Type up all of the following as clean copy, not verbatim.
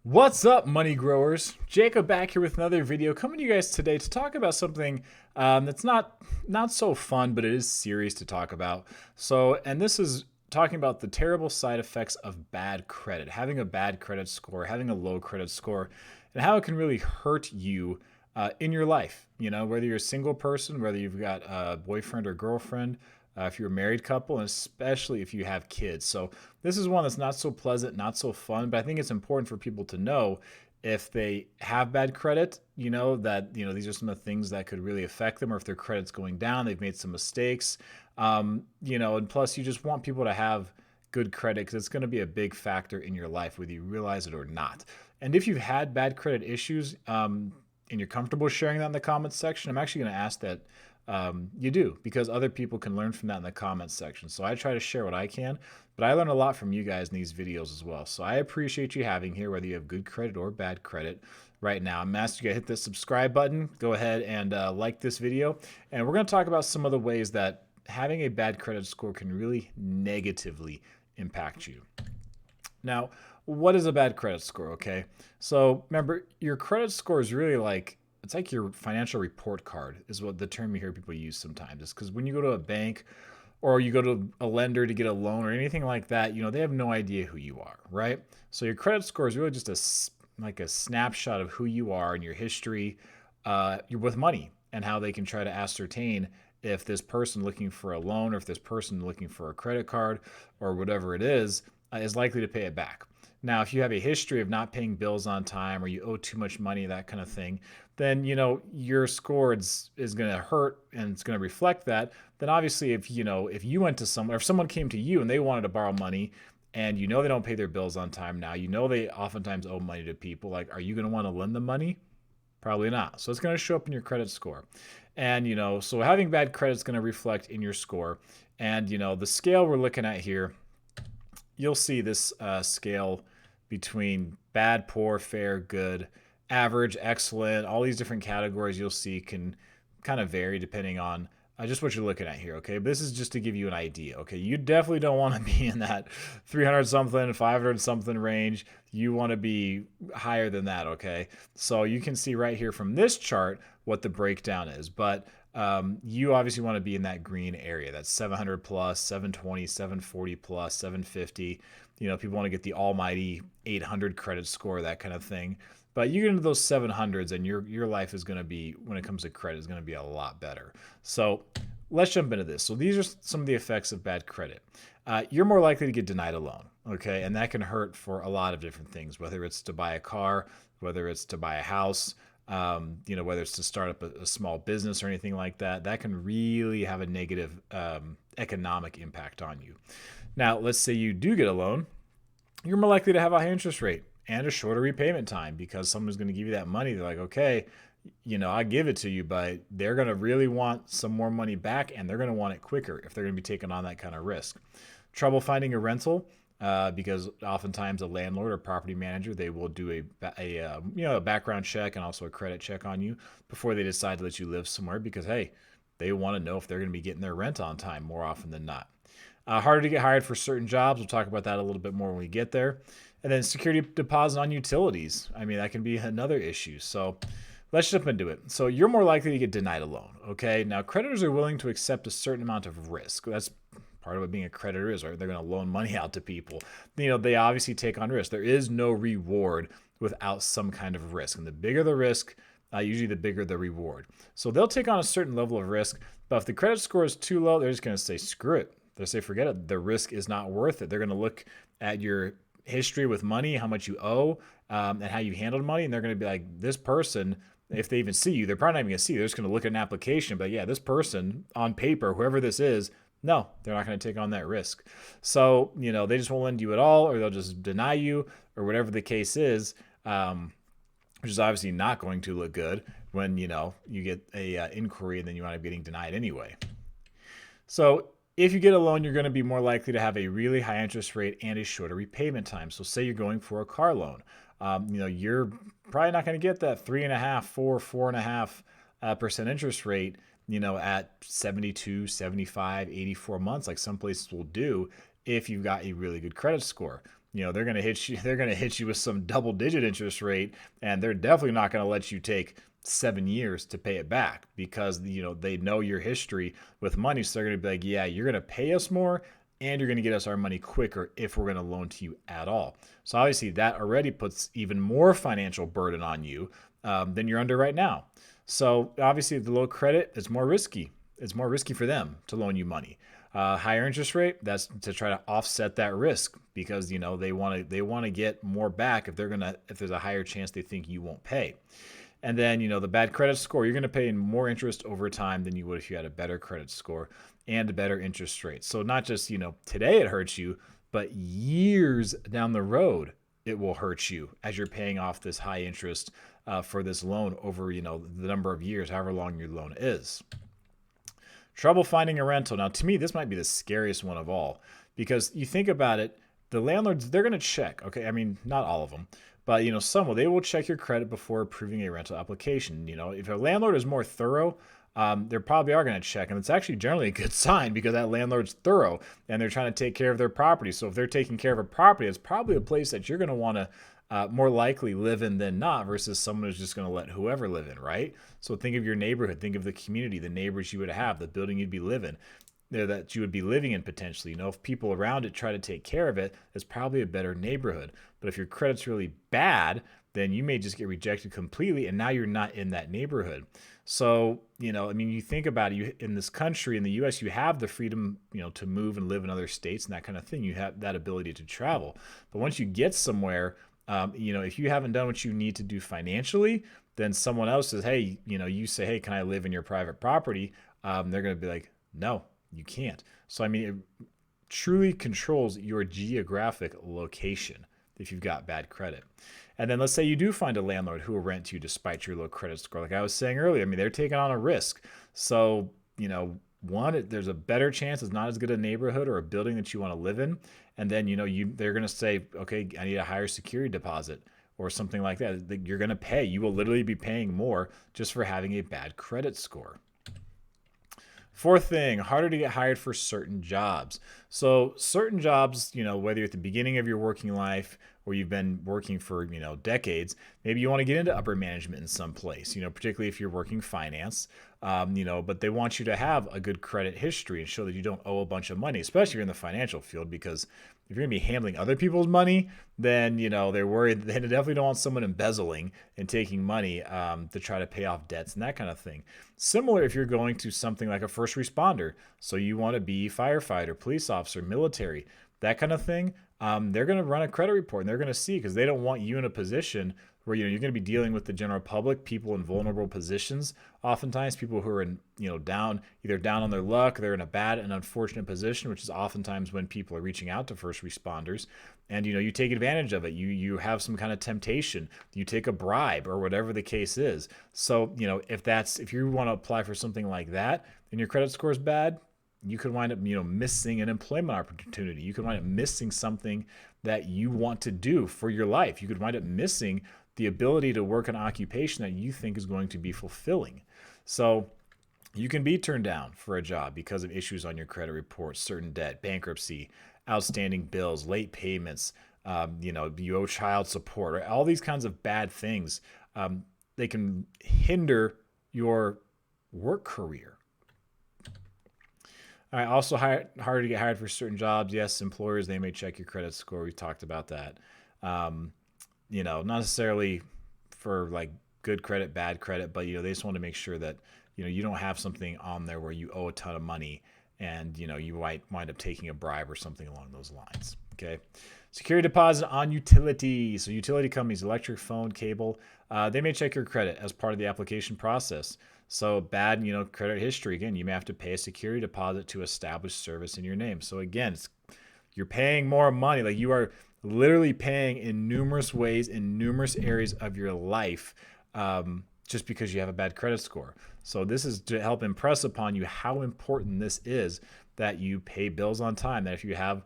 What's up, money growers? Jacob back here with another video, coming to you guys today to talk about something that's not so fun, but it is serious to talk about. And this is talking about the terrible side effects of bad credit, having a bad credit score, having a low credit score, and how it can really hurt you in your life. You know, whether you're a single person, whether you've got a boyfriend or girlfriend, if you're a married couple, and especially if you have kids. So this is one that's not so pleasant, not so fun, but I think it's important for people to know if they have bad credit, these are some of the things that could really affect them, or if their credit's going down, they've made some mistakes. And plus you just want people to have good credit because it's going to be a big factor in your life, whether you realize it or not. And if you've had bad credit issues, and you're comfortable sharing that in the comments section, I'm actually going to ask that you do, because other people can learn from that in the comments section. So I try to share what I can, but I learn a lot from you guys in these videos as well. So I appreciate you having here, whether you have good credit or bad credit. Right now, I'm asking you to hit the subscribe button. Go ahead and like this video. And we're going to talk about some of the ways that having a bad credit score can really negatively impact you. Now, what is a bad credit score? Okay. So remember, your credit score is really like, it's like your financial report card, is what the term you hear people use sometimes. Is because when you go to a bank or you go to a lender to get a loan or anything like that, they have no idea who you are, right? So your credit score is really just like a snapshot of who you are and your history you're with money, and how they can try to ascertain if this person looking for a loan, or if this person looking for a credit card or whatever it is likely to pay it back. Now, if you have a history of not paying bills on time, or you owe too much money, that kind of thing, then your score is going to hurt, and it's going to reflect that. Then obviously, if you went to someone, or if someone came to you and they wanted to borrow money, and they don't pay their bills on time now, they oftentimes owe money to people. Like, are you going to want to lend them money? Probably not. So it's going to show up in your credit score. And, so having bad credit is going to reflect in your score. And, the scale we're looking at here, you'll see this scale between bad, poor, fair, good, average, excellent. All these different categories you'll see can kind of vary depending on just what you're looking at here, okay? But this is just to give you an idea, okay? You definitely don't want to be in that 300 something, 500 something range. You want to be higher than that, okay? So you can see right here from this chart what the breakdown is. But you obviously want to be in that green area. That's 700 plus, 720, 740 plus, 750. People want to get the almighty 800 credit score, that kind of thing. But you get into those 700s, and your life is going to be, when it comes to credit, is going to be a lot better. So let's jump into this. So these are some of the effects of bad credit. You're more likely to get denied a loan, okay? And that can hurt for a lot of different things, whether it's to buy a car, whether it's to buy a house, whether it's to start up a small business or anything like that. That can really have a negative economic impact on you. Now, let's say you do get a loan. You're more likely to have a high interest rate and a shorter repayment time, because someone's going to give you that money. They're like, okay, I give it to you, but they're going to really want some more money back, and they're going to want it quicker if they're going to be taking on that kind of risk. Trouble finding a rental, because oftentimes a landlord or property manager, they will do a background check and also a credit check on you before they decide to let you live somewhere, because, hey, they want to know if they're going to be getting their rent on time more often than not. Harder to get hired for certain jobs. We'll talk about that a little bit more when we get there. And then security deposit on utilities. I mean, that can be another issue. So let's jump into it. So you're more likely to get denied a loan, okay? Now, creditors are willing to accept a certain amount of risk. That's part of what being a creditor is, right? They're going to loan money out to people. They obviously take on risk. There is no reward without some kind of risk. And the bigger the risk, usually the bigger the reward. So they'll take on a certain level of risk, but if the credit score is too low, they're just going to say, screw it. They'll say, forget it. The risk is not worth it. They're going to look at your history with money, how much you owe, and how you handled money. And they're going to be like, this person, if they even see you, they're probably not even going to see you. They're just going to look at an application. But yeah, this person on paper, whoever this is, no, they're not going to take on that risk. So, they just won't lend you at all, or they'll just deny you, or whatever the case is, which is obviously not going to look good when, you get a inquiry and then you wind up getting denied anyway. So if you get a loan, you're going to be more likely to have a really high interest rate and a shorter repayment time. So say you're going for a car loan. You're probably not going to get that 3.5%, 4.5% interest rate, at 72, 75, 84 months, like some places will do if you've got a really good credit score. they're going to hit you. They're going to hit you with some double-digit interest rate, and they're definitely not going to let you take 7 years to pay it back because they know your history with money. So they're going to be like, yeah, you're going to pay us more, and you're going to get us our money quicker if we're going to loan to you at all. So obviously that already puts even more financial burden on you than you're under right now. So obviously the low credit is more risky. It's more risky for them to loan you money. Higher interest rate, that's to try to offset that risk because they want to get more back if there's a higher chance they think you won't pay. And then, the bad credit score, you're going to pay more interest over time than you would if you had a better credit score and a better interest rate. So not just, today it hurts you, but years down the road, it will hurt you as you're paying off this high interest for this loan over, the number of years, however long your loan is. Trouble finding a rental. Now, to me, this might be the scariest one of all because you think about it, the landlords, they're going to check. Okay. I mean, not all of them. But, some will. They will check your credit before approving a rental application. If a landlord is more thorough, they probably are going to check. And it's actually generally a good sign because that landlord's thorough and they're trying to take care of their property. So if they're taking care of a property, it's probably a place that you're going to want to more likely live in than not versus someone who's just going to let whoever live in, right? So think of your neighborhood. Think of the community, the neighbors you would have, the building you'd be living there that you would be living in potentially. If people around it try to take care of it, it's probably a better neighborhood. But if your credit's really bad, then you may just get rejected completely and now you're not in that neighborhood. So, you think about it, you in this country, in the US, you have the freedom, to move and live in other states and that kind of thing. You have that ability to travel. But once you get somewhere, if you haven't done what you need to do financially, then someone else says, hey, you say, hey, can I live in your private property? They're going to be like, no, you can't. So, it truly controls your geographic location if you've got bad credit. And then let's say you do find a landlord who will rent to you despite your low credit score. Like I was saying earlier, they're taking on a risk. So, one, there's a better chance it's not as good a neighborhood or a building that you want to live in. And then, they're going to say, okay, I need a higher security deposit or something like that. You're going to pay. You will literally be paying more just for having a bad credit score. Fourth thing, harder to get hired for certain jobs. So certain jobs, whether you're at the beginning of your working life or you've been working for, decades, maybe you want to get into upper management in some place, particularly if you're working finance, but they want you to have a good credit history and show that you don't owe a bunch of money, especially if you're in the financial field, because if you're going to be handling other people's money, then, they're worried. They definitely don't want someone embezzling and taking money to try to pay off debts and that kind of thing. Similar if you're going to something like a first responder. So you want to be firefighter, police officer, military, that kind of thing. They're going to run a credit report and they're going to see because they don't want you in a position where you're going to be dealing with the general public, people in vulnerable positions. Oftentimes, people who are in either down on their luck, they're in a bad and unfortunate position, which is oftentimes when people are reaching out to first responders, and you take advantage of it. You have some kind of temptation, you take a bribe or whatever the case is. So if you want to apply for something like that and your credit score is bad, you could wind up, missing an employment opportunity. You could wind up missing something that you want to do for your life. You could wind up missing the ability to work an occupation that you think is going to be fulfilling. So you can be turned down for a job because of issues on your credit report, certain debt, bankruptcy, outstanding bills, late payments, you owe child support, right? All these kinds of bad things. They can hinder your work career. All right, also harder to get hired for certain jobs. Yes, employers, they may check your credit score. We talked about that. Not necessarily for like good credit, bad credit, but they just want to make sure that you don't have something on there where you owe a ton of money and you might wind up taking a bribe or something along those lines. Okay. Security deposit on utilities. So utility companies, electric, phone, cable, they may check your credit as part of the application process. So bad, credit history, again, you may have to pay a security deposit to establish service in your name. So again, you're paying more money. Like you are literally paying in numerous ways, in numerous areas of your life, just because you have a bad credit score. So this is to help impress upon you how important this is that you pay bills on time, that if you have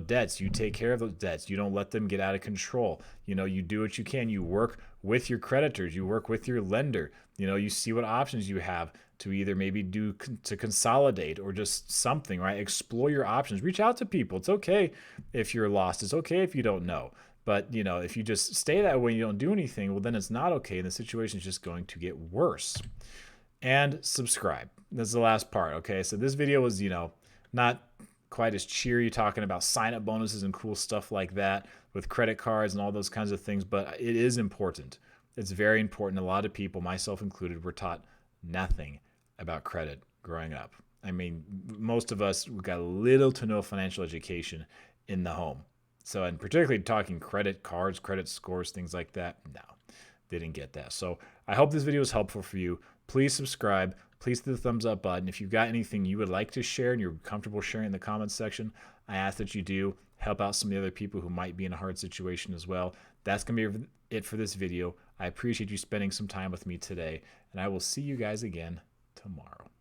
debts. You take care of those debts. You don't let them get out of control. You do what you can. You work with your creditors. You work with your lender. You see what options you have to either maybe to consolidate or just something, right? Explore your options. Reach out to people. It's okay if you're lost. It's okay if you don't know. But, if you just stay that way and you don't do anything, well, then it's not okay. And the situation is just going to get worse. And subscribe. That's the last part. Okay. So this video was, not quite as cheery, talking about sign-up bonuses and cool stuff like that with credit cards and all those kinds of things, but it is important. It's very important. A lot of people, myself included, were taught nothing about credit growing up. I mean, most of us got little to no financial education in the home. So, and particularly talking credit cards, credit scores, things like that, no, they didn't get that. So I hope this video was helpful for you. Please subscribe. Please hit the thumbs up button. If you've got anything you would like to share and you're comfortable sharing in the comments section, I ask that you do. Help out some of the other people who might be in a hard situation as well. That's going to be it for this video. I appreciate you spending some time with me today, and I will see you guys again tomorrow.